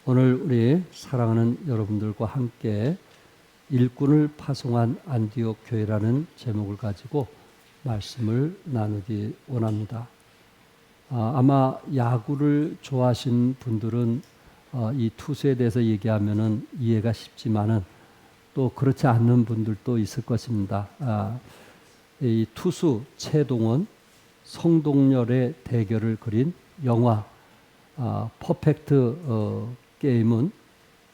오늘 우리 사랑하는 여러분들과 함께 일꾼을 파송한 안디옥 교회라는 제목을 가지고 말씀을 나누기 원합니다. 아마 야구를 좋아하시는 분들은 이 투수에 대해서 얘기하면은 이해가 쉽지만은 또 그렇지 않는 분들도 있을 것입니다. 이 투수 최동원, 성동열의 대결을 그린 영화 퍼펙트 게임은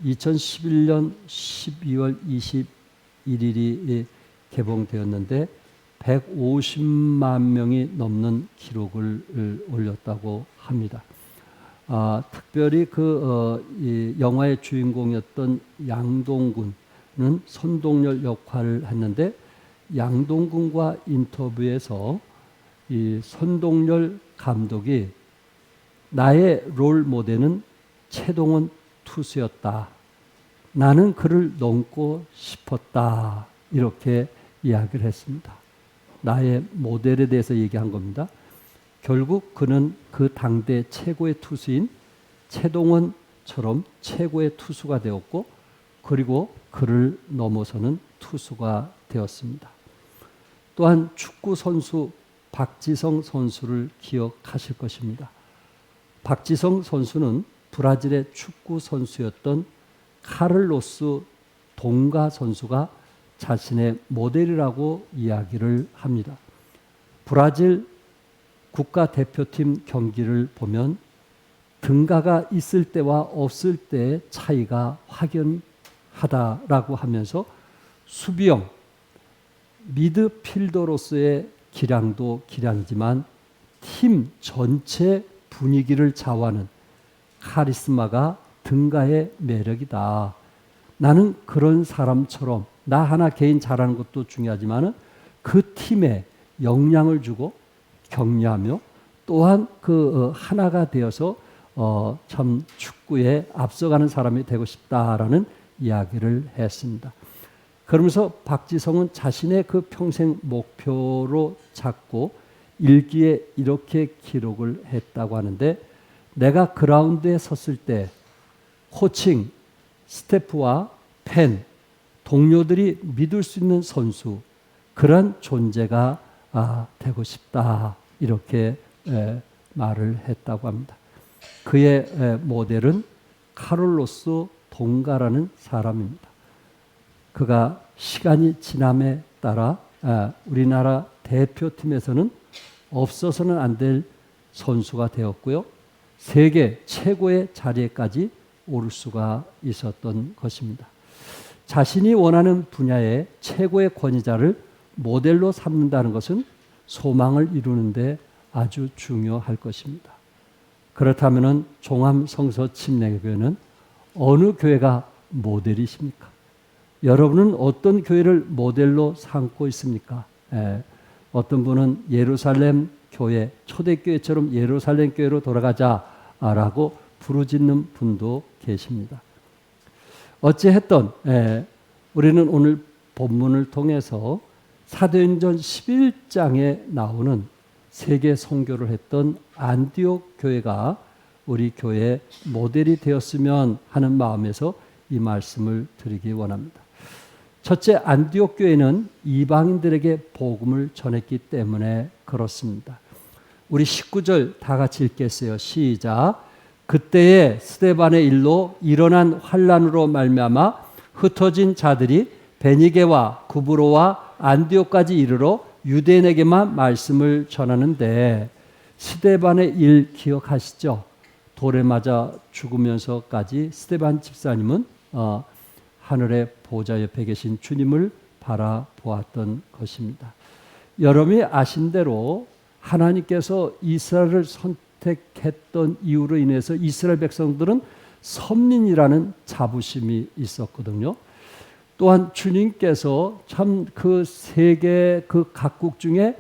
2011년 12월 21일이 개봉되었는데 150만 명이 넘는 기록을 올렸다고 합니다. 특별히 이 영화의 주인공이었던 양동근은 선동열 역할을 했는데 양동근과 인터뷰에서 이 선동열 감독이 나의 롤 모델은 최동원 투수였다. 나는 그를 넘고 싶었다. 이렇게 이야기를 했습니다. 나의 모델에 대해서 얘기한 겁니다. 결국 그는 그 당대 최고의 투수인 최동원처럼 최고의 투수가 되었고 그리고 그를 넘어서는 투수가 되었습니다. 또한 축구 선수 박지성 선수를 기억하실 것입니다. 박지성 선수는 브라질의 축구 선수였던 카를로스 동가 선수가 자신의 모델이라고 이야기를 합니다. 브라질 국가대표팀 경기를 보면 등가가 있을 때와 없을 때의 차이가 확연하다라고 하면서 수비형 미드필더로서의 기량도 기량이지만 팀 전체 분위기를 좌우하는 카리스마가 등가의 매력이다. 나는 그런 사람처럼 나 하나 개인 잘하는 것도 중요하지만 그 팀에 영향을 주고 격려하며 또한 하나가 되어서 참 축구에 앞서가는 사람이 되고 싶다라는 이야기를 했습니다. 그러면서 박지성은 자신의 그 평생 목표로 잡고 일기에 이렇게 기록을 했다고 하는데 내가 그라운드에 섰을 때 코칭, 스태프와 팬, 동료들이 믿을 수 있는 선수 그런 존재가 되고 싶다 이렇게 말을 했다고 합니다. 그의 모델은 카를로스 동가라는 사람입니다. 그가 시간이 지남에 따라 우리나라 대표팀에서는 없어서는 안 될 선수가 되었고요. 세계 최고의 자리에까지 오를 수가 있었던 것입니다. 자신이 원하는 분야의 최고의 권위자를 모델로 삼는다는 것은 소망을 이루는데 아주 중요할 것입니다. 그렇다면 종암성서침례교회는 어느 교회가 모델이십니까? 여러분은 어떤 교회를 모델로 삼고 있습니까? 어떤 분은 예루살렘 교회, 초대교회처럼 예루살렘 교회로 돌아가자라고 부르짖는 분도 계십니다. 어찌했든 우리는 오늘 본문을 통해서 사도행전 11장에 나오는 세계 선교를 했던 안디옥 교회가 우리 교회의 모델이 되었으면 하는 마음에서 이 말씀을 드리기 원합니다. 첫째, 안디옥 교회는 이방인들에게 복음을 전했기 때문에 그렇습니다. 우리 19절 다 같이 읽겠어요. 시작. 그때에 스데반의 일로 일어난 환란으로 말미암아 흩어진 자들이 베니게와 구브로와 안디옥까지 이르러 유대인에게만 말씀을 전하는데 스데반의 일 기억하시죠? 돌에 맞아 죽으면서까지 스데반 집사님은 하늘의 보좌 옆에 계신 주님을 바라보았던 것입니다. 여러분이 아신 대로 하나님께서 이스라엘을 선택했던 이유로 인해서 이스라엘 백성들은 선민이라는 자부심이 있었거든요. 또한 주님께서 참 그 세계 그 각국 중에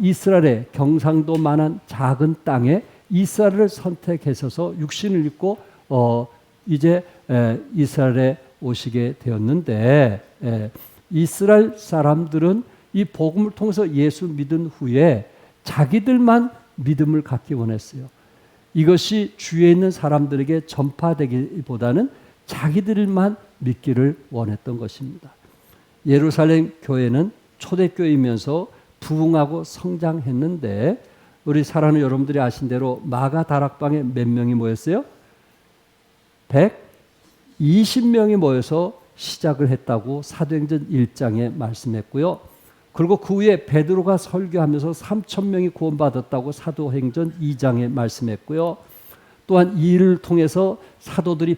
이스라엘의 경상도만한 작은 땅에 이스라엘을 선택하셔서 육신을 입고 이제 이스라엘에 오시게 되었는데 이스라엘 사람들은 이 복음을 통해서 예수 믿은 후에 자기들만 믿음을 갖기 원했어요. 이것이 주위에 있는 사람들에게 전파되기보다는 자기들만 믿기를 원했던 것입니다. 예루살렘 교회는 초대교회이면서 부흥하고 성장했는데 우리 사랑하는 여러분들이 아신 대로 마가 다락방에 몇 명이 모였어요? 120명이 모여서 시작을 했다고 사도행전 1장에 말씀했고요. 그리고 그 후에 베드로가 설교하면서 3,000명이 구원받았다고 사도행전 2장에 말씀했고요. 또한 이 일을 통해서 사도들이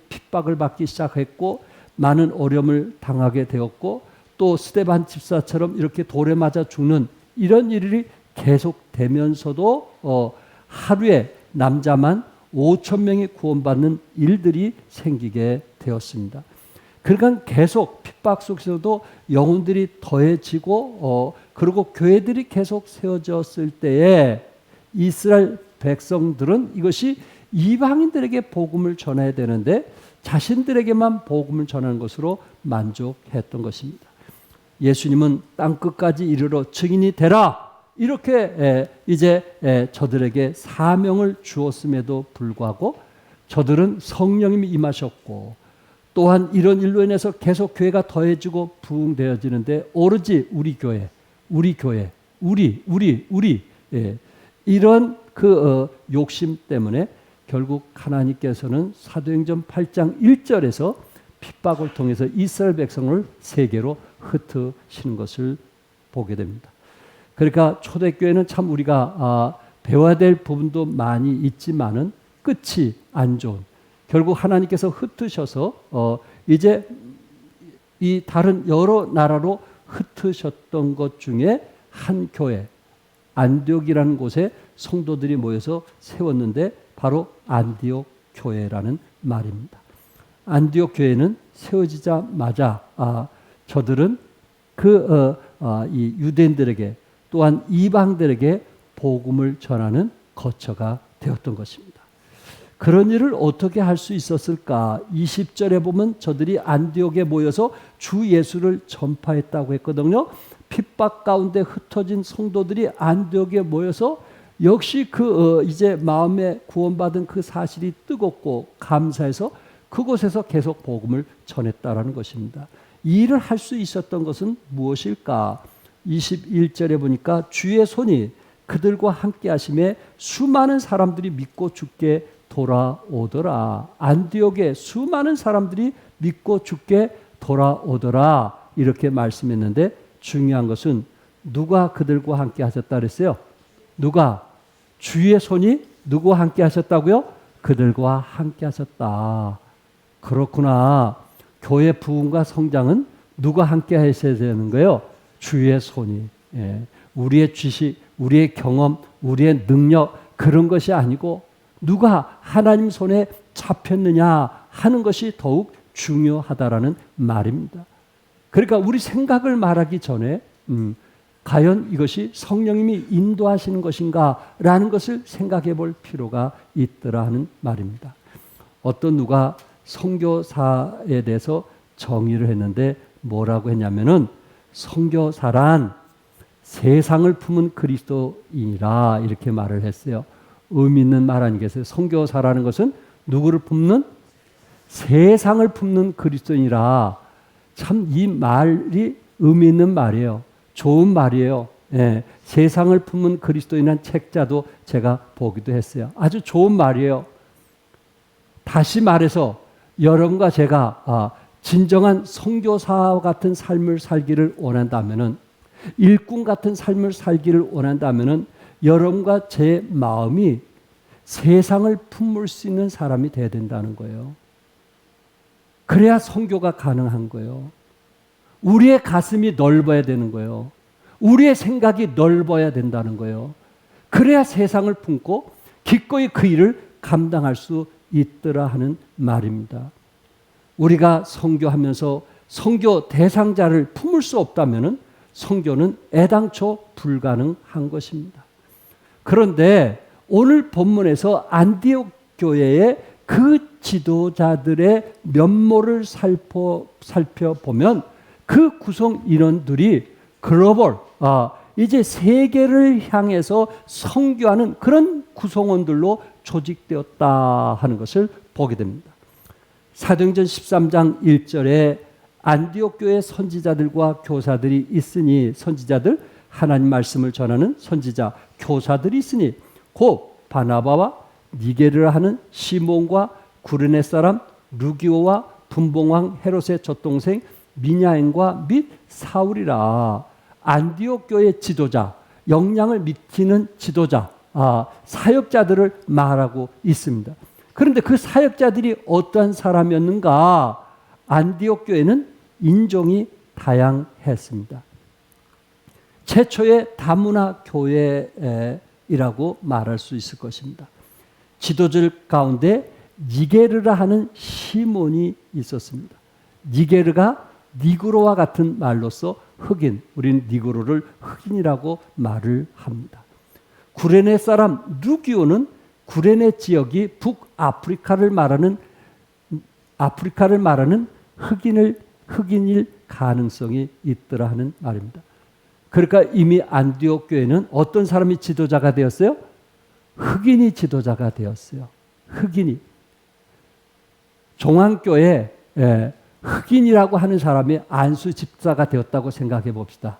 핍박을 받기 시작했고 많은 어려움을 당하게 되었고 또 스데반 집사처럼 이렇게 돌에 맞아 죽는 이런 일이 계속되면서도 하루에 남자만 5,000명이 구원받는 일들이 생기게 되었습니다. 그러니까 계속 핍박 속에서도 영혼들이 더해지고 그리고 교회들이 계속 세워졌을 때에 이스라엘 백성들은 이것이 이방인들에게 복음을 전해야 되는데 자신들에게만 복음을 전하는 것으로 만족했던 것입니다. 예수님은 땅끝까지 이르러 증인이 되라 이렇게 이제 저들에게 사명을 주었음에도 불구하고 저들은 성령님이 임하셨고 또한 이런 일로 인해서 계속 교회가 더해지고 부흥되어지는데 오로지 우리 교회 이런 욕심 때문에 결국 하나님께서는 사도행전 8장 1절에서 핍박을 통해서 이스라엘 백성을 세계로 흩으시는 것을 보게 됩니다. 그러니까 초대교회는 참 우리가 배워야 될 부분도 많이 있지만은 끝이 안 좋은 결국 하나님께서 흩으셔서 이제 이 다른 여러 나라로 흩으셨던 것 중에 한 교회 안디옥이라는 곳에 성도들이 모여서 세웠는데 바로 안디옥 교회라는 말입니다. 안디옥 교회는 세워지자마자 저들은 이 유대인들에게 또한 이방들에게 복음을 전하는 거처가 되었던 것입니다. 그런 일을 어떻게 할 수 있었을까? 20절에 보면 저들이 안디옥에 모여서 주 예수를 전파했다고 했거든요. 핍박 가운데 흩어진 성도들이 안디옥에 모여서 역시 이제 마음에 구원받은 그 사실이 뜨겁고 감사해서 그곳에서 계속 복음을 전했다라는 것입니다. 이 일을 할 수 있었던 것은 무엇일까? 21절에 보니까 주의 손이 그들과 함께 하심에 수많은 사람들이 믿고 죽게 돌아오더라. 안디옥에 수많은 사람들이 믿고 죽게 돌아오더라. 이렇게 말씀했는데 중요한 것은 누가 그들과 함께 하셨다 그랬어요? 누가? 주의 손이 누구와 함께 하셨다고요? 그들과 함께 하셨다. 그렇구나. 교회 부흥과 성장은 누가 함께 하셔야 되는 거예요? 주의 손이. 우리의 지식, 우리의 경험, 우리의 능력 그런 것이 아니고 누가 하나님 손에 잡혔느냐 하는 것이 더욱 중요하다라는 말입니다. 그러니까 우리 생각을 말하기 전에 과연 이것이 성령님이 인도하시는 것인가 라는 것을 생각해 볼 필요가 있더라 하는 말입니다. 어떤 누가 선교사에 대해서 정의를 했는데 뭐라고 했냐면은 선교사란 세상을 품은 그리스도인이라 이렇게 말을 했어요. 의미 있는 말 아니겠어요? 선교사라는 것은 누구를 품는? 세상을 품는 그리스도인이라. 참 이 말이 의미 있는 말이에요. 좋은 말이에요. 세상을 품은 그리스도인이라는 책자도 제가 보기도 했어요. 아주 좋은 말이에요. 다시 말해서 여러분과 제가 진정한 선교사와 같은 삶을 살기를 원한다면은 일꾼 같은 삶을 살기를 원한다면은 여러분과 제 마음이 세상을 품을 수 있는 사람이 돼야 된다는 거예요. 그래야 선교가 가능한 거예요. 우리의 가슴이 넓어야 되는 거예요. 우리의 생각이 넓어야 된다는 거예요. 그래야 세상을 품고 기꺼이 그 일을 감당할 수 있더라 하는 말입니다. 우리가 선교하면서 선교 대상자를 품을 수 없다면은 선교는 애당초 불가능한 것입니다. 그런데 오늘 본문에서 안디옥 교회의 그 지도자들의 면모를 살펴보면 그 구성 인원들이 글로벌, 이제 세계를 향해서 선교하는 그런 구성원들로 조직되었다 하는 것을 보게 됩니다. 사도행전 13장 1절에 안디옥 교회 선지자들과 교사들이 있으니, 선지자들, 하나님 말씀을 전하는 선지자, 교사들이 있으니 곧 바나바와 니게르라 하는 시몬과 구레네 사람 루기오와 분봉왕 헤롯의 젖동생 미냐엔과 및 사울이라. 안디옥 교회 지도자, 역량을 미치는 지도자, 사역자들을 말하고 있습니다. 그런데 그 사역자들이 어떠한 사람이었는가? 안디옥 교회는 인종이 다양했습니다. 최초의 다문화 교회이라고 말할 수 있을 것입니다. 지도자들 가운데 니게르라 하는 시몬이 있었습니다. 니게르가 니그로와 같은 말로서 흑인, 우리는 니그로를 흑인이라고 말을 합니다. 구레네 사람 루기오는 구레네 지역이 북아프리카를 말하는 흑인일 가능성이 있더라 하는 말입니다. 그러니까 이미 안디옥 교회는 어떤 사람이 지도자가 되었어요? 흑인이 지도자가 되었어요. 흑인이. 종안교회 흑인이라고 하는 사람이 안수 집사가 되었다고 생각해 봅시다.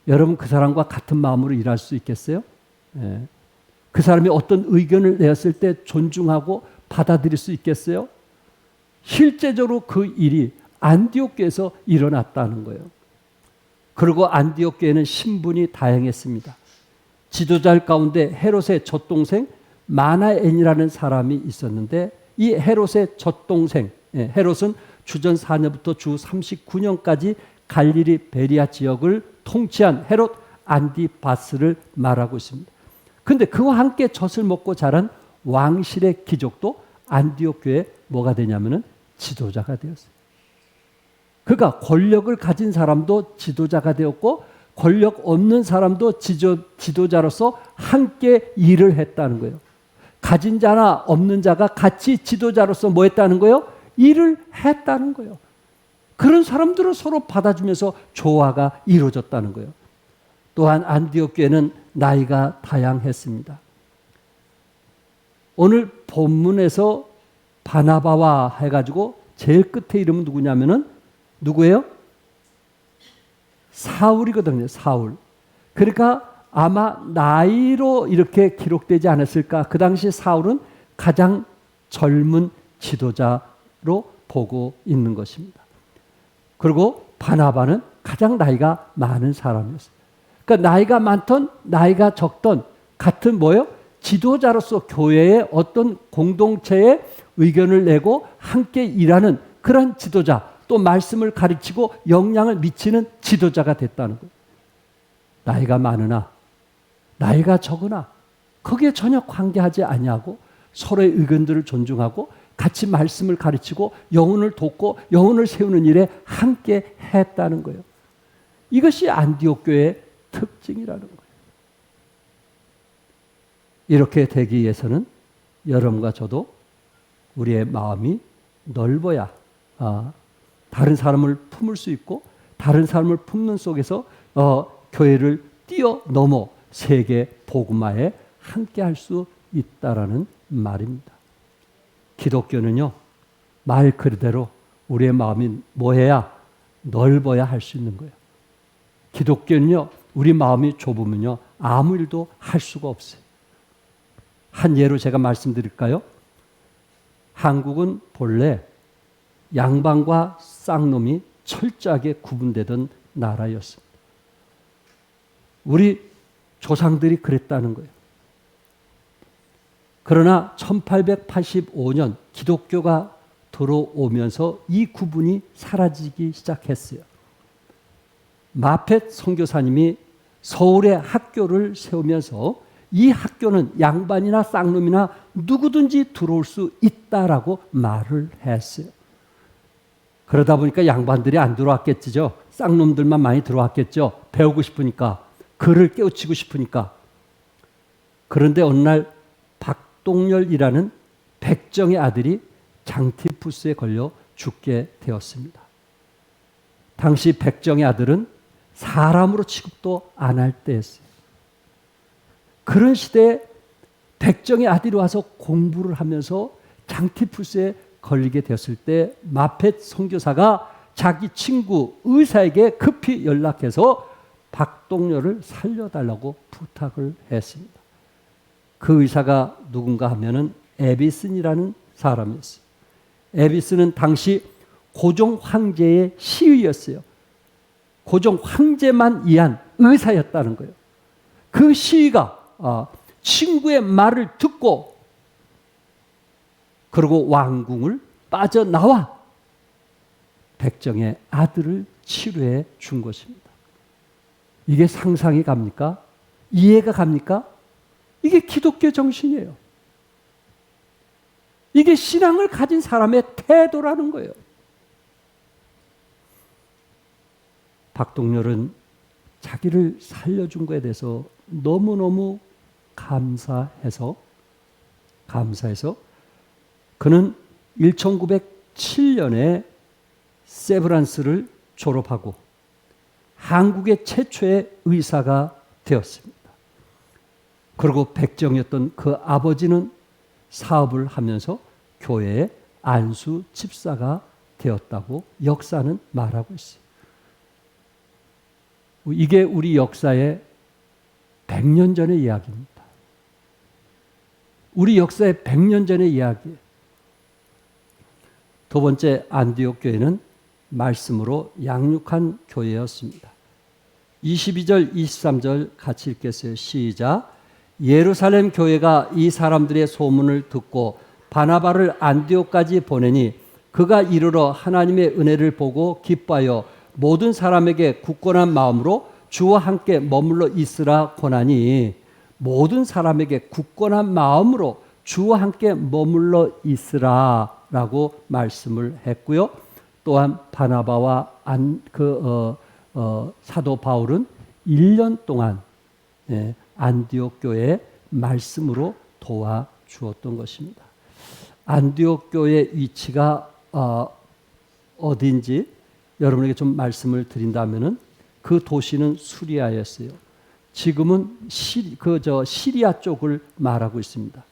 여러분 그 사람과 같은 마음으로 일할 수 있겠어요? 그 사람이 어떤 의견을 내었을 때 존중하고 받아들일 수 있겠어요? 실제적으로 그 일이 안디옥 교회에서 일어났다는 거예요. 그리고 안디옥 교회는 신분이 다양했습니다. 지도자 가운데 헤롯의 젖동생 마나엔이라는 사람이 있었는데, 이 헤롯의 젖동생, 헤롯은 주전 4년부터 주 39년까지 갈릴리 베리아 지역을 통치한 헤롯 안디바스를 말하고 있습니다. 그런데 그와 함께 젖을 먹고 자란 왕실의 귀족도 안디옥 교회에 뭐가 되냐면은 지도자가 되었어요. 그러니까 권력을 가진 사람도 지도자가 되었고 권력 없는 사람도 지도자로서 함께 일을 했다는 거예요. 가진 자나 없는 자가 같이 지도자로서 뭐 했다는 거예요? 일을 했다는 거예요. 그런 사람들을 서로 받아주면서 조화가 이루어졌다는 거예요. 또한 안디옥 교회는 나이가 다양했습니다. 오늘 본문에서 바나바와 해가지고 제일 끝에 이름은 누구냐면은 누구예요? 사울이거든요. 사울. 그러니까 아마 나이로 이렇게 기록되지 않았을까. 그 당시 사울은 가장 젊은 지도자로 보고 있는 것입니다. 그리고 바나바는 가장 나이가 많은 사람이었어요. 그러니까 나이가 많던 나이가 적던 같은 뭐예요? 지도자로서 교회의 어떤 공동체의 의견을 내고 함께 일하는 그런 지도자, 또 말씀을 가르치고 영향을 미치는 지도자가 됐다는 거예요. 나이가 많으나 나이가 적으나 거기에 전혀 관계하지 아니하고 서로의 의견들을 존중하고 같이 말씀을 가르치고 영혼을 돕고 영혼을 세우는 일에 함께 했다는 거예요. 이것이 안디옥 교회의 특징이라는 거예요. 이렇게 되기 위해서는 여러분과 저도 우리의 마음이 넓어야 다른 사람을 품을 수 있고 다른 사람을 품는 속에서 교회를 뛰어넘어 세계 복음화에 함께 할 수 있다라는 말입니다. 기독교는요, 말 그대로 우리의 마음이 뭐해야 넓어야 할 수 있는 거예요. 기독교는요, 우리 마음이 좁으면요 아무 일도 할 수가 없어요. 한 예로 제가 말씀드릴까요? 한국은 본래 양반과 쌍놈이 철저하게 구분되던 나라였습니다. 우리 조상들이 그랬다는 거예요. 그러나 1885년 기독교가 들어오면서 이 구분이 사라지기 시작했어요. 마펫 선교사님이 서울에 학교를 세우면서 이 학교는 양반이나 쌍놈이나 누구든지 들어올 수 있다라고 말을 했어요. 그러다 보니까 양반들이 안 들어왔겠죠. 쌍놈들만 많이 들어왔겠죠. 배우고 싶으니까, 글을 깨우치고 싶으니까. 그런데 어느 날 박동열이라는 백정의 아들이 장티푸스에 걸려 죽게 되었습니다. 당시 백정의 아들은 사람으로 취급도 안 할 때였어요. 그런 시대에 백정의 아들이 와서 공부를 하면서 장티푸스에 걸리게 됐을 때 마펫 선교사가 자기 친구 의사에게 급히 연락해서 박동렬을 살려달라고 부탁을 했습니다. 그 의사가 누군가 하면은 에비슨이라는 사람이었어요. 에비슨은 당시 고종 황제의 시의였어요. 고종 황제만 위한 의사였다는 거예요. 그 시의가 친구의 말을 듣고 그리고 왕궁을 빠져나와 백정의 아들을 치료해 준 것입니다. 이게 상상이 갑니까? 이해가 갑니까? 이게 기독교 정신이에요. 이게 신앙을 가진 사람의 태도라는 거예요. 박동렬은 자기를 살려준 것에 대해서 너무너무 감사해서 그는 1907년에 세브란스를 졸업하고 한국의 최초의 의사가 되었습니다. 그리고 백정이었던 그 아버지는 사업을 하면서 교회의 안수 집사가 되었다고 역사는 말하고 있어요. 이게 우리 역사의 100년 전의 이야기입니다. 우리 역사의 100년 전의 이야기예요. 두 번째, 안디옥 교회는 말씀으로 양육한 교회였습니다. 22절, 23절 같이 읽겠어요. 시작. 예루살렘 교회가 이 사람들의 소문을 듣고 바나바를 안디옥까지 보내니 그가 이르러 하나님의 은혜를 보고 기뻐하여 모든 사람에게 굳건한 마음으로 주와 함께 머물러 있으라 권하니, 모든 사람에게 굳건한 마음으로 주와 함께 머물러 있으라 라고 말씀을 했고요. 또한 바나바와 사도 바울은 1년 동안 안디옥 교회의 말씀으로 도와주었던 것입니다. 안디옥 교회의 위치가 어딘지 여러분에게 좀 말씀을 드린다면은 그 도시는 수리아였어요. 지금은 시리아 쪽을 말하고 있습니다.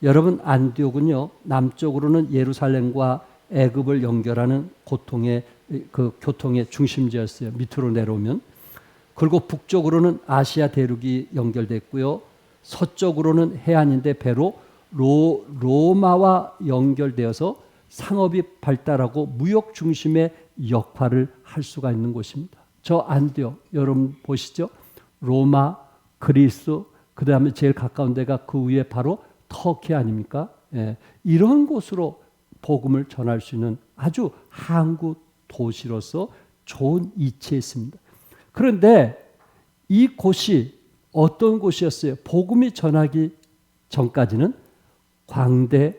여러분, 안디옥은요, 남쪽으로는 예루살렘과 애굽을 연결하는 교통의 중심지였어요. 밑으로 내려오면. 그리고 북쪽으로는 아시아 대륙이 연결됐고요. 서쪽으로는 해안인데 배로 로마와 연결되어서 상업이 발달하고 무역 중심의 역할을 할 수가 있는 곳입니다. 저 안디옥 여러분 보시죠. 로마, 그리스, 그 다음에 제일 가까운 데가 그 위에 바로 터키 아닙니까? 이런 곳으로 복음을 전할 수 있는 아주 항구 도시로서 좋은 위치에 있습니다. 그런데 이 곳이 어떤 곳이었어요? 복음이 전하기 전까지는 광대,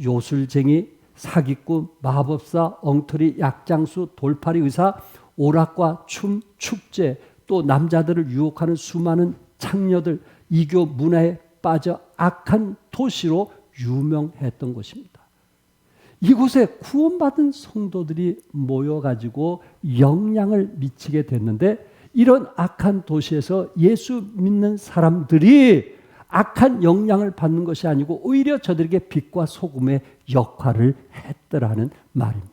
요술쟁이, 사기꾼, 마법사, 엉터리, 약장수, 돌팔이 의사, 오락과 춤, 축제, 또 남자들을 유혹하는 수많은 창녀들, 이교 문화에 빠져 악한 도시로 유명했던 곳입니다. 이곳에 구원받은 성도들이 모여가지고 영향을 미치게 됐는데, 이런 악한 도시에서 예수 믿는 사람들이 악한 영향을 받는 것이 아니고 오히려 저들에게 빛과 소금의 역할을 했더라는 말입니다.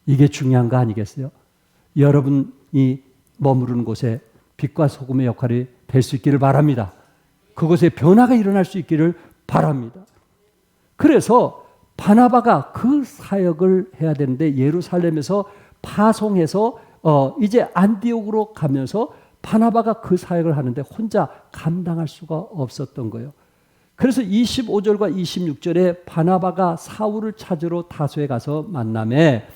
이게 중요한 거 아니겠어요? 여러분이 머무르는 곳에 빛과 소금의 역할이 될 수 있기를 바랍니다. 그곳에 변화가 일어날 수 있기를 바랍니다. 그래서 바나바가 그 사역을 해야 되는데 예루살렘에서 파송해서 이제 안디옥으로 가면서 바나바가 그 사역을 하는데 혼자 감당할 수가 없었던 거예요. 그래서 25절과 26절에 바나바가 사울을 찾으러 다소에 가서 만남에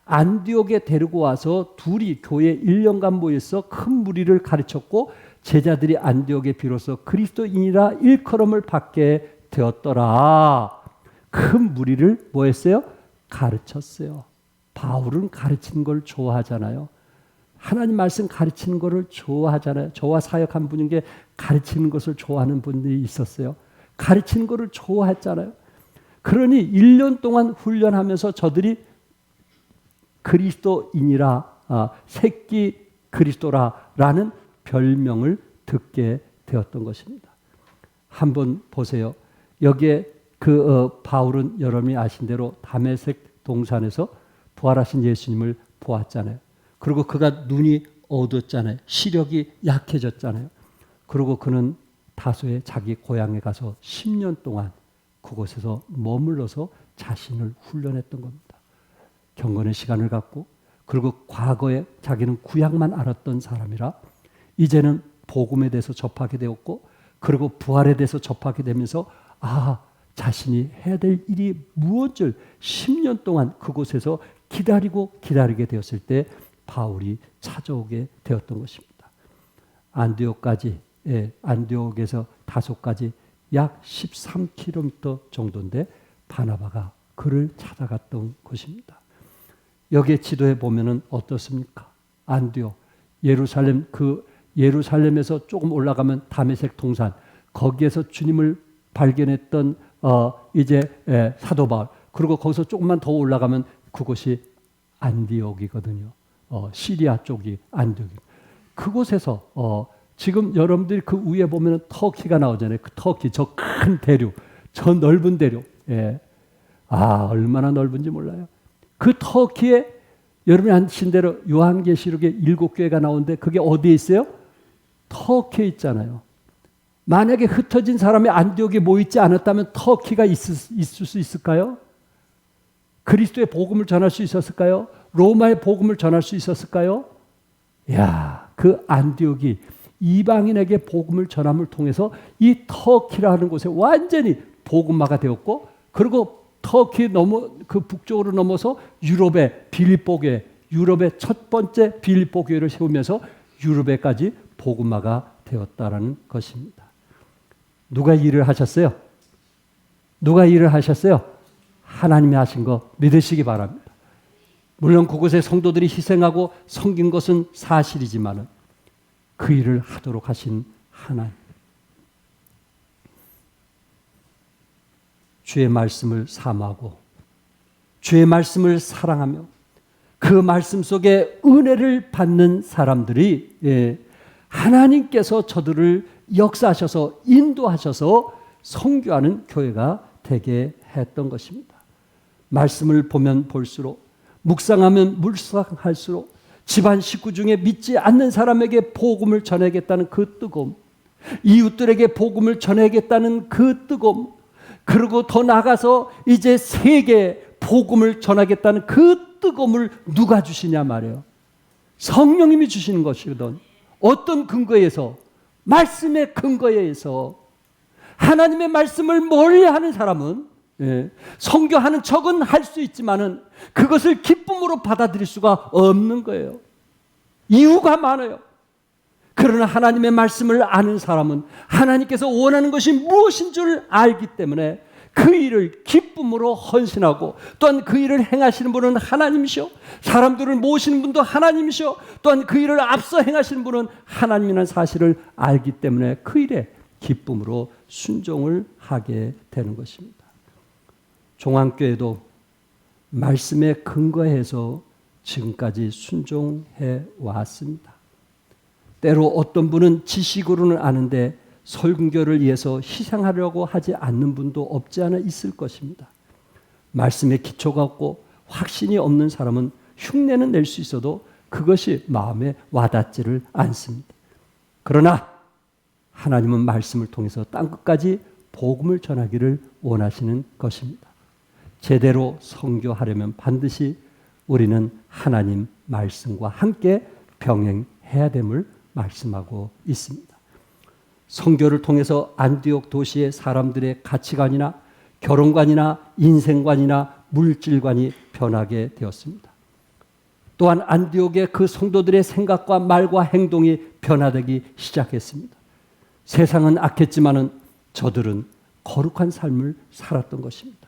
안디옥에 데리고 와서 둘이 교회 1년간 모여서 큰 무리를 가르쳤고 제자들이 안디옥에 비로소 그리스도인이라 일컬음을 받게 되었더라. 큰 무리를 뭐 했어요? 가르쳤어요. 바울은 가르치는 걸 좋아하잖아요. 하나님 말씀 가르치는 것을 좋아하잖아요. 저와 사역한 분인 게 가르치는 것을 좋아하는 분들이 있었어요. 가르치는 것을 좋아했잖아요. 그러니 1년 동안 훈련하면서 저들이 그리스도인이라, 새끼 그리스도라라는 별명을 듣게 되었던 것입니다. 한번 보세요. 여기에 바울은 여러분이 아신 대로 다메섹 동산에서 부활하신 예수님을 보았잖아요. 그리고 그가 눈이 어두웠잖아요. 시력이 약해졌잖아요. 그리고 그는 다소의 자기 고향에 가서 10년 동안 그곳에서 머물러서 자신을 훈련했던 겁니다. 경건의 시간을 갖고, 그리고 과거에 자기는 구약만 알았던 사람이라 이제는 복음에 대해서 접하게 되었고, 그리고 부활에 대해서 접하게 되면서 자신이 해야 될 일이 무엇을 10년 동안 그곳에서 기다리게 되었을 때 바울이 찾아오게 되었던 것입니다. 안디옥에서 다소까지 약 13km 정도인데 바나바가 그를 찾아갔던 것입니다. 여기에 지도에 보면은 어떻습니까? 안디옥, 예루살렘에서 조금 올라가면 다메섹 동산, 거기에서 주님을 발견했던 사도 바울, 그리고 거기서 조금만 더 올라가면 그곳이 안디옥이거든요. 시리아 쪽이 안디옥. 그곳에서 지금 여러분들이 그 위에 보면 터키가 나오잖아요. 그 터키, 저 큰 대륙, 저 넓은 대륙. 예. 얼마나 넓은지 몰라요. 그 터키에 여러분이 아신 대로 요한계시록에 7교회가 나오는데 그게 어디에 있어요? 터키에 있잖아요. 만약에 흩어진 사람이 안디옥에 모이지 않았다면 터키가 있을 수 있을까요? 그리스도의 복음을 전할 수 있었을까요? 로마의 복음을 전할 수 있었을까요? 그 안디옥이 이방인에게 복음을 전함을 통해서 이 터키라는 곳에 완전히 복음화가 되었고, 그리고 터키 그 북쪽으로 넘어서 유럽의 빌립보교회, 유럽의 첫 번째 빌립보교회를 세우면서 유럽에까지 복음화가 되었다라는 것입니다. 누가 일을 하셨어요? 하나님이 하신 거 믿으시기 바랍니다. 물론 그곳에 성도들이 희생하고 섬긴 것은 사실이지만 그 일을 하도록 하신 하나님. 주의 말씀을 사모하고 주의 말씀을 사랑하며 그 말씀 속에 은혜를 받는 사람들이 하나님께서 저들을 역사하셔서 인도하셔서 선교하는 교회가 되게 했던 것입니다. 말씀을 보면 볼수록, 묵상하면 묵상할수록 집안 식구 중에 믿지 않는 사람에게 복음을 전하겠다는 그 뜨거움, 이웃들에게 복음을 전하겠다는 그 뜨거움, 그리고 더 나아가서 이제 세계에 복음을 전하겠다는 그 뜨거움을 누가 주시냐 말이에요. 성령님이 주시는 것이거든. 어떤 근거에서? 말씀의 근거에서. 하나님의 말씀을 멀리하는 사람은 선교하는 척은 할 수 있지만은 그것을 기쁨으로 받아들일 수가 없는 거예요. 이유가 많아요. 그러나 하나님의 말씀을 아는 사람은 하나님께서 원하는 것이 무엇인 줄 알기 때문에 그 일을 기쁨으로 헌신하고, 또한 그 일을 행하시는 분은 하나님이시오, 사람들을 모시는 분도 하나님이시오, 또한 그 일을 앞서 행하시는 분은 하나님이라는 사실을 알기 때문에 그 일에 기쁨으로 순종을 하게 되는 것입니다. 종안교회도 말씀에 근거해서 지금까지 순종해 왔습니다. 때로 어떤 분은 지식으로는 아는데 설교를 위해서 희생하려고 하지 않는 분도 없지 않아 있을 것입니다. 말씀에 기초가 없고 확신이 없는 사람은 흉내는 낼 수 있어도 그것이 마음에 와닿지를 않습니다. 그러나 하나님은 말씀을 통해서 땅끝까지 복음을 전하기를 원하시는 것입니다. 제대로 선교하려면 반드시 우리는 하나님 말씀과 함께 병행해야 됨을 말씀하고 있습니다. 선교를 통해서 안디옥 도시의 사람들의 가치관이나 결혼관이나 인생관이나 물질관이 변하게 되었습니다. 또한 안디옥의 그 성도들의 생각과 말과 행동이 변화되기 시작했습니다. 세상은 악했지만은 저들은 거룩한 삶을 살았던 것입니다.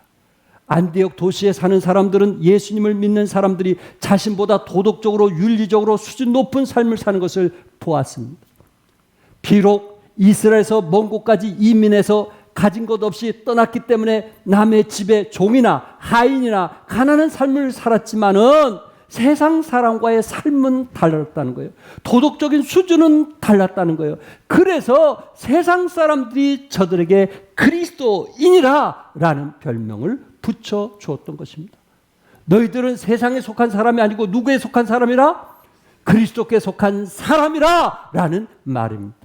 안디옥 도시에 사는 사람들은 예수님을 믿는 사람들이 자신보다 도덕적으로 윤리적으로 수준 높은 삶을 사는 것을 보았습니다. 비록 이스라엘에서 먼 곳까지 이민해서 가진 것 없이 떠났기 때문에 남의 집에 종이나 하인이나 가난한 삶을 살았지만은 세상 사람과의 삶은 달랐다는 거예요. 도덕적인 수준은 달랐다는 거예요. 그래서 세상 사람들이 저들에게 그리스도인이라 라는 별명을 붙여 주었던 것입니다. 너희들은 세상에 속한 사람이 아니고 누구에 속한 사람이라? 그리스도께 속한 사람이라 라는 말입니다.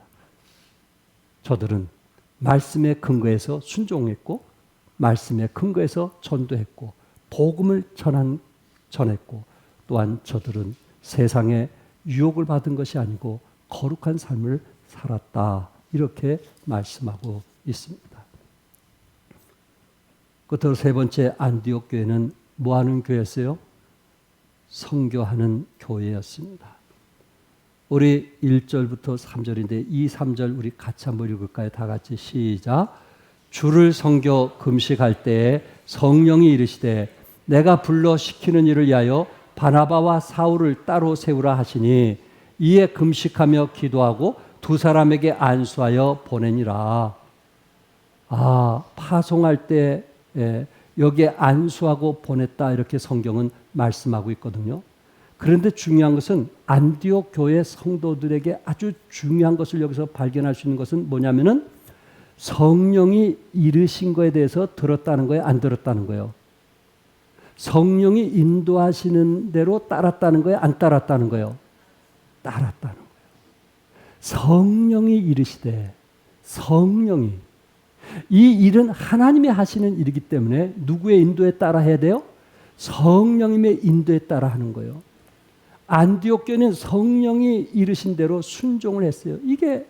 저들은 말씀에 근거해서 순종했고 말씀에 근거해서 전도했고 복음을 전했고 또한 저들은 세상에 유혹을 받은 것이 아니고 거룩한 삶을 살았다. 이렇게 말씀하고 있습니다. 끝으로 세 번째 안디옥 교회는 뭐하는 교회였어요? 선교하는 교회였습니다. 우리 1절부터 3절인데 이 3절 우리 같이 한번 읽을까요? 다 같이 시작. 주를 선교 금식할 때에 성령이 이르시되 내가 불러 시키는 일을 위하여 바나바와 사울을 따로 세우라 하시니 이에 금식하며 기도하고 두 사람에게 안수하여 보내니라. 파송할 때 여기에 안수하고 보냈다 이렇게 성경은 말씀하고 있거든요. 그런데 중요한 것은 안디옥 교회 성도들에게 아주 중요한 것을 여기서 발견할 수 있는 것은 뭐냐면은 성령이 이르신 거에 대해서 들었다는 거예요, 안 들었다는 거예요? 성령이 인도하시는 대로 따랐다는 거예요, 안 따랐다는 거예요? 따랐다는 거예요. 성령이 이르시되, 성령이 이 일은 하나님이 하시는 일이기 때문에 누구의 인도에 따라 해야 돼요? 성령님의 인도에 따라 하는 거예요. 안디옥 교회는 성령이 이르신 대로 순종을 했어요. 이게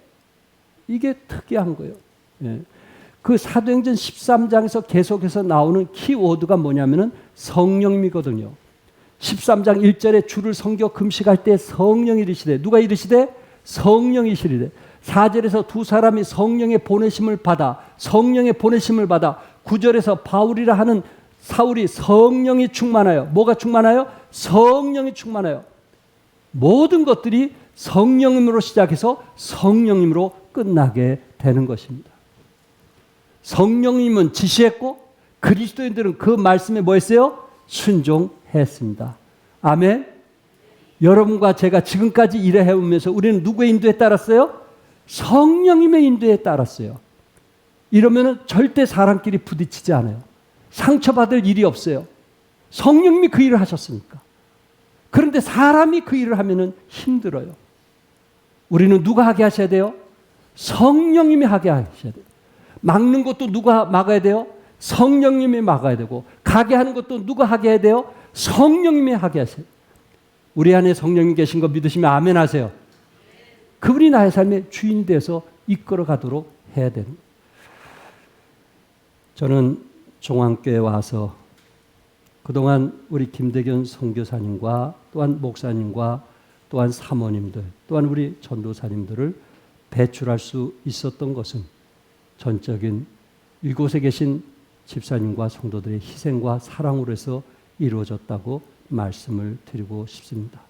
특이한 거예요. 예. 그 사도행전 13장에서 계속해서 나오는 키워드가 뭐냐면은 성령님이거든요. 13장 1절에 주를 선교 금식할 때 성령이 이르시되, 누가 이르시되? 성령이 이르시되. 4절에서 두 사람이 성령의 보내심을 받아, 성령의 보내심을 받아. 9절에서 바울이라 하는 사울이 성령이 충만하여, 뭐가 충만하여? 성령이 충만하여. 모든 것들이 성령님으로 시작해서 성령님으로 끝나게 되는 것입니다. 성령님은 지시했고 그리스도인들은 그 말씀에 뭐 했어요? 순종했습니다. 아멘. 여러분과 제가 지금까지 일을 해오면서 우리는 누구의 인도에 따랐어요? 성령님의 인도에 따랐어요. 이러면 절대 사람끼리 부딪히지 않아요. 상처받을 일이 없어요. 성령님이 그 일을 하셨으니까. 그런데 사람이 그 일을 하면 힘들어요. 우리는 누가 하게 하셔야 돼요? 성령님이 하게 하셔야 돼요. 막는 것도 누가 막아야 돼요? 성령님이 막아야 되고, 가게 하는 것도 누가 하게 해야 돼요? 성령님이 하게 하셔야 돼요. 우리 안에 성령님 계신 거 믿으시면 아멘 하세요. 그분이 나의 삶의 주인이 돼서 이끌어 가도록 해야 되는 거예요. 저는 종안교회에 와서 그동안 우리 김대견 선교사님과 또한 목사님과 또한 사모님들 또한 우리 전도사님들을 배출할 수 있었던 것은 전적인 이곳에 계신 집사님과 성도들의 희생과 사랑으로 해서 이루어졌다고 말씀을 드리고 싶습니다.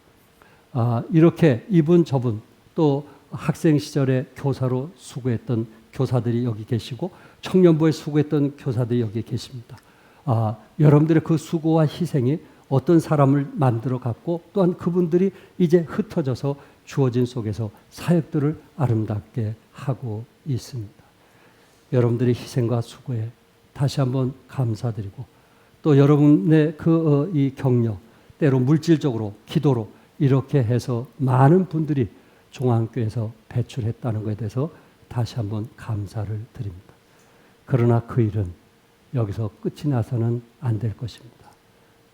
이렇게 이분 저분 또 학생 시절에 교사로 수고했던 교사들이 여기 계시고 청년부에 수고했던 교사들이 여기 계십니다. 여러분들의 그 수고와 희생이 어떤 사람을 만들어 갔고 또한 그분들이 이제 흩어져서 주어진 속에서 사역들을 아름답게 하고 있습니다. 여러분들의 희생과 수고에 다시 한번 감사드리고 또 여러분의 이 격려, 때로 물질적으로 기도로 이렇게 해서 많은 분들이 종안교회에서 배출했다는 것에 대해서 다시 한번 감사를 드립니다. 그러나 그 일은 여기서 끝이 나서는 안 될 것입니다.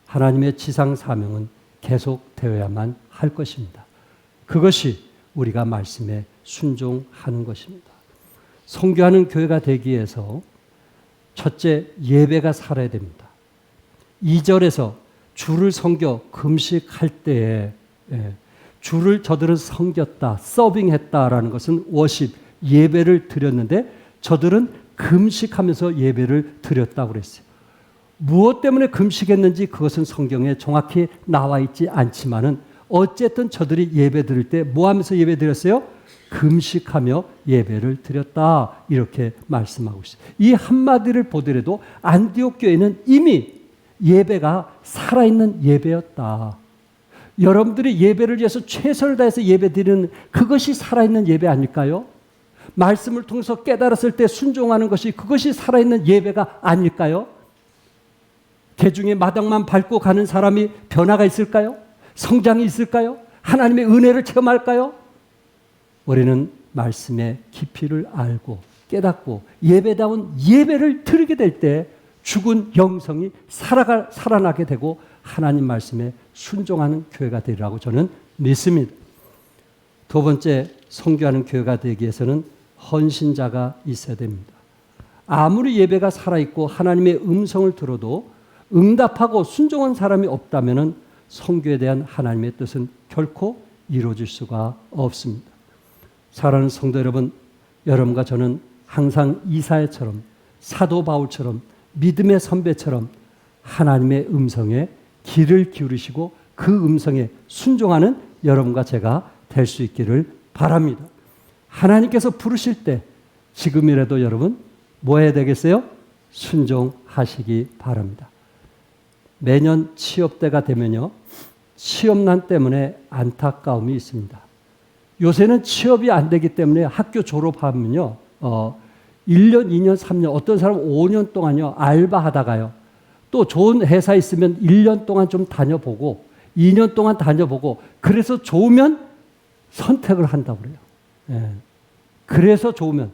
하나님의 지상 사명은 계속되어야만 할 것입니다. 그것이 우리가 말씀에 순종하는 것입니다. 선교하는 교회가 되기 위해서 첫째, 예배가 살아야 됩니다. 2절에서 주를 섬겨 금식할 때에 주를 저들은 섬겼다, 서빙했다라는 것은 워십, 예배를 드렸는데 저들은 금식하면서 예배를 드렸다고 그랬어요. 무엇 때문에 금식했는지 그것은 성경에 정확히 나와 있지 않지만은 어쨌든 저들이 예배 드릴 때 뭐 하면서 예배 드렸어요? 금식하며 예배를 드렸다. 이렇게 말씀하고 있어요. 이 한마디를 보더라도 안디옥 교회는 이미 예배가 살아있는 예배였다. 여러분들이 예배를 위해서 최선을 다해서 예배드리는 그것이 살아있는 예배 아닐까요? 말씀을 통해서 깨달았을 때 순종하는 것이 그것이 살아있는 예배가 아닐까요? 대중의 마당만 밟고 가는 사람이 변화가 있을까요? 성장이 있을까요? 하나님의 은혜를 체험할까요? 우리는 말씀의 깊이를 알고 깨닫고 예배다운 예배를 드리게 될 때 죽은 영성이 살아나게 되고 하나님 말씀에 순종하는 교회가 되리라고 저는 믿습니다. 두 번째, 선교하는 교회가 되기 위해서는 헌신자가 있어야 됩니다. 아무리 예배가 살아있고 하나님의 음성을 들어도 응답하고 순종한 사람이 없다면 선교에 대한 하나님의 뜻은 결코 이루어질 수가 없습니다. 사랑하는 성도 여러분, 여러분과 저는 항상 이사야처럼 사도 바울처럼 믿음의 선배처럼 하나님의 음성에 귀를 기울이시고 그 음성에 순종하는 여러분과 제가 될 수 있기를 바랍니다. 하나님께서 부르실 때 지금이라도 여러분 뭐 해야 되겠어요? 순종하시기 바랍니다. 매년 취업 때가 되면요, 취업난 때문에 안타까움이 있습니다. 요새는 취업이 안 되기 때문에 학교 졸업하면요, 1년, 2년, 3년, 어떤 사람은 5년 동안요, 알바하다가요, 또 좋은 회사 있으면 1년 동안 좀 다녀보고, 2년 동안 다녀보고, 그래서 좋으면 선택을 한다고 그래요. 예. 그래서 좋으면,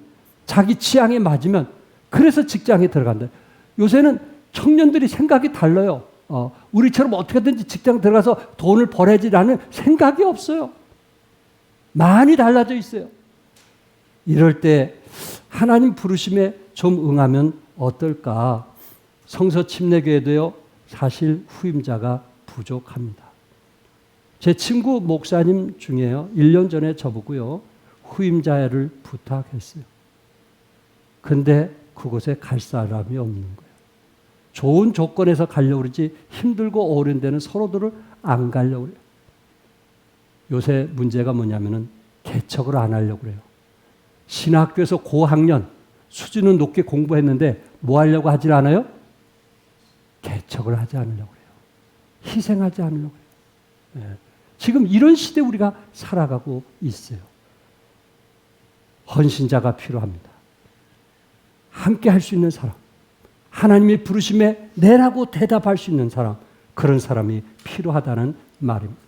자기 취향에 맞으면, 그래서 직장에 들어간다. 요새는 청년들이 생각이 달라요. 우리처럼 어떻게든지 직장 들어가서 돈을 벌어야지라는 생각이 없어요. 많이 달라져 있어요. 이럴 때 하나님 부르심에 좀 응하면 어떨까? 성서 침례교회도요, 사실 후임자가 부족합니다. 제 친구 목사님 중에요, 1년 전에 저보고요, 후임자를 부탁했어요. 근데 그곳에 갈 사람이 없는 거예요. 좋은 조건에서 가려고 그러지 힘들고 어려운 데는 서로들을 안 가려고 그래요. 요새 문제가 뭐냐면은 개척을 안 하려고 그래요. 신학교에서 고학년 수준은 높게 공부했는데 뭐 하려고 하질 않아요? 개척을 하지 않으려고 그래요. 희생하지 않으려고 그래요. 네. 지금 이런 시대 우리가 살아가고 있어요. 헌신자가 필요합니다. 함께 할 수 있는 사람, 하나님의 부르심에 내라고 대답할 수 있는 사람, 그런 사람이 필요하다는 말입니다.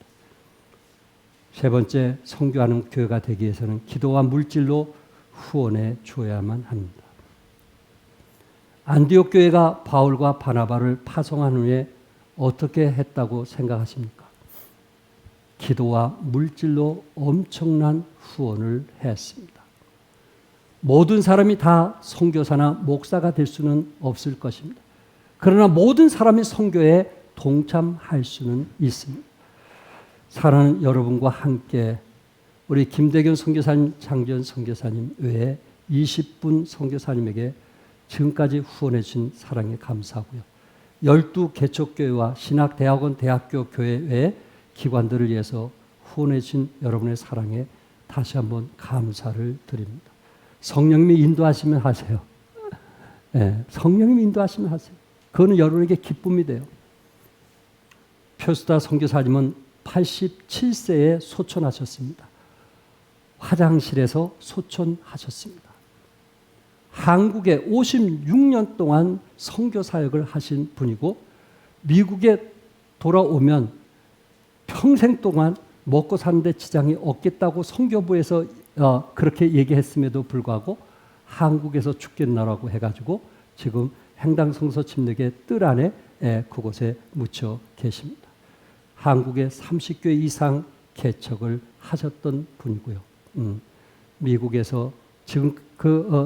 세 번째, 선교하는 교회가 되기 위해서는 기도와 물질로 후원해 주어야만 합니다. 안디옥 교회가 바울과 바나바를 파송한 후에 어떻게 했다고 생각하십니까? 기도와 물질로 엄청난 후원을 했습니다. 모든 사람이 다 선교사나 목사가 될 수는 없을 것입니다. 그러나 모든 사람이 선교에 동참할 수는 있습니다. 사랑하는 여러분과 함께 우리 김대균 선교사님, 장지연 선교사님 외에 20분 선교사님에게 지금까지 후원해 주신 사랑에 감사하고요. 12개척교회와 신학대학원, 대학교, 교회 외의 기관들을 위해서 후원해 주신 여러분의 사랑에 다시 한번 감사를 드립니다. 성령님이 인도하시면 하세요. 네, 성령님이 인도하시면 하세요. 그거는 여러분에게 기쁨이 돼요. 표수다 선교사님은 87세에 소천하셨습니다. 화장실에서 소천하셨습니다. 한국에 56년 동안 선교 사역을 하신 분이고 미국에 돌아오면 평생 동안 먹고 사는데 지장이 없겠다고 선교부에서 그렇게 얘기했음에도 불구하고 한국에서 죽겠나라고 해가지고 지금 행당성서 침례교회 뜰 안에 그곳에 묻혀 계십니다. 한국에 30교회 이상 개척을 하셨던 분이고요. 미국에서 지금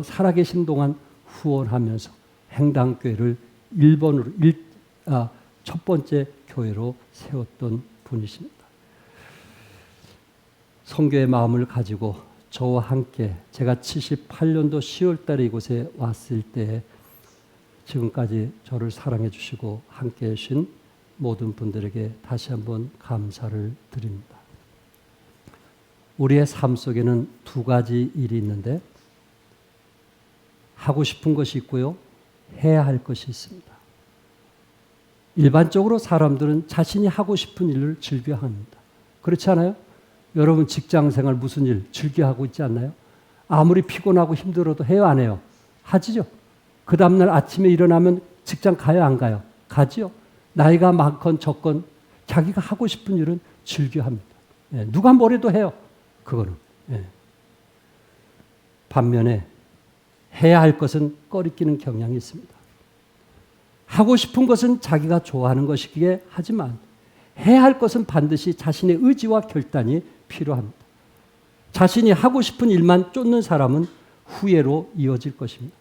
살아계신 동안 후원하면서 행당교회를 일본으로 첫 번째 교회로 세웠던 분이십니다. 선교의 마음을 가지고 저와 함께 제가 78년도 10월 달에 이곳에 왔을 때 지금까지 저를 사랑해 주시고 함께 해주신 모든 분들에게 다시 한번 감사를 드립니다. 우리의 삶 속에는 두 가지 일이 있는데 하고 싶은 것이 있고요, 해야 할 것이 있습니다. 일반적으로 사람들은 자신이 하고 싶은 일을 즐겨합니다. 그렇지 않아요? 여러분 직장 생활 무슨 일 즐겨하고 있지 않나요? 아무리 피곤하고 힘들어도 해요, 안 해요? 하지요. 그 다음날 아침에 일어나면 직장 가요, 안 가요? 가지요. 나이가 많건 적건 자기가 하고 싶은 일은 즐겨합니다. 예, 누가 뭐래도 해요. 그거는. 예. 반면에 해야 할 것은 꺼리끼는 경향이 있습니다. 하고 싶은 것은 자기가 좋아하는 것이기에 하지만 해야 할 것은 반드시 자신의 의지와 결단이 필요합니다. 자신이 하고 싶은 일만 쫓는 사람은 후회로 이어질 것입니다.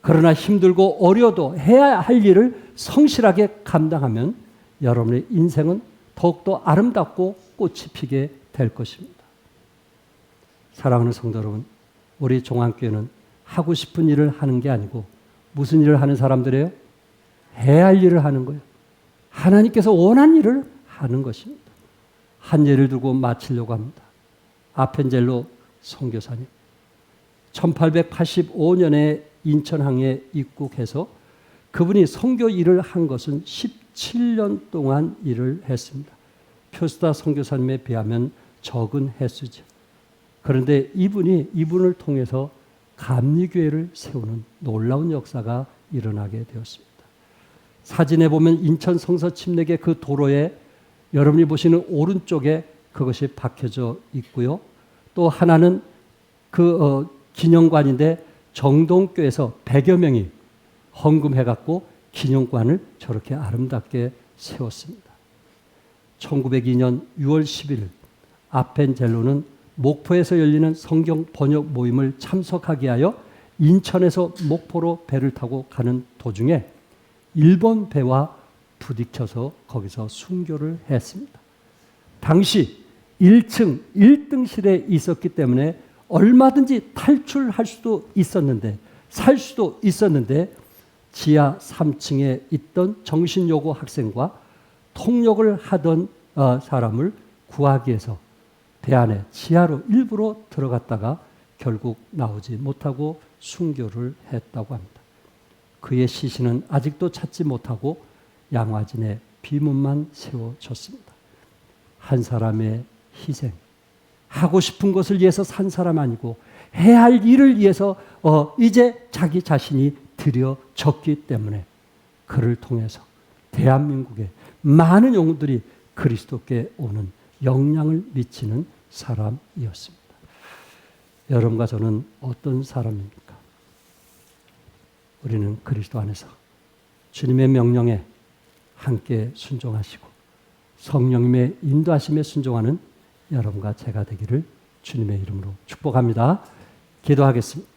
그러나 힘들고 어려도 해야 할 일을 성실하게 감당하면 여러분의 인생은 더욱더 아름답고 꽃이 피게 될 것입니다. 사랑하는 성도 여러분, 우리 종안교회는 하고 싶은 일을 하는 게 아니고 무슨 일을 하는 사람들이에요? 해야 할 일을 하는 거예요. 하나님께서 원하는 일을 하는 것입니다. 한 예를 들고 마치려고 합니다. 아펜젤로 선교사님. 1885년에 인천항에 입국해서 그분이 선교 일을 한 것은 17년 동안 일을 했습니다. 표스다 선교사님에 비하면 적은 횟수죠. 그런데 이분을 통해서 감리교회를 세우는 놀라운 역사가 일어나게 되었습니다. 사진에 보면 인천 성서 침례교 그 도로에 여러분이 보시는 오른쪽에 그것이 박혀져 있고요. 또 하나는 기념관인데 정동교에서 100여 명이 헌금해갖고 기념관을 저렇게 아름답게 세웠습니다. 1902년 6월 10일 아펜젤로는 목포에서 열리는 성경 번역 모임을 참석하기 위하여 인천에서 목포로 배를 타고 가는 도중에 일본 배와 부딪혀서 거기서 순교를 했습니다. 당시 1층 1등실에 있었기 때문에 얼마든지 탈출할 수도 있었는데 살 수도 있었는데 지하 3층에 있던 정신요고 학생과 통역을 하던 사람을 구하기 위해서 배 안에 지하로 일부러 들어갔다가 결국 나오지 못하고 순교를 했다고 합니다. 그의 시신은 아직도 찾지 못하고 양화진에 비문만 세워졌습니다. 한 사람의 희생, 하고 싶은 것을 위해서 산 사람 아니고 해야 할 일을 위해서 이제 자기 자신이 들여졌기 때문에 그를 통해서 대한민국의 많은 영혼들이 그리스도께 오는 영향을 미치는 사람이었습니다. 여러분과 저는 어떤 사람입니까? 우리는 그리스도 안에서 주님의 명령에 함께 순종하시고 성령님의 인도하심에 순종하는 여러분과 제가 되기를 주님의 이름으로 축복합니다. 기도하겠습니다.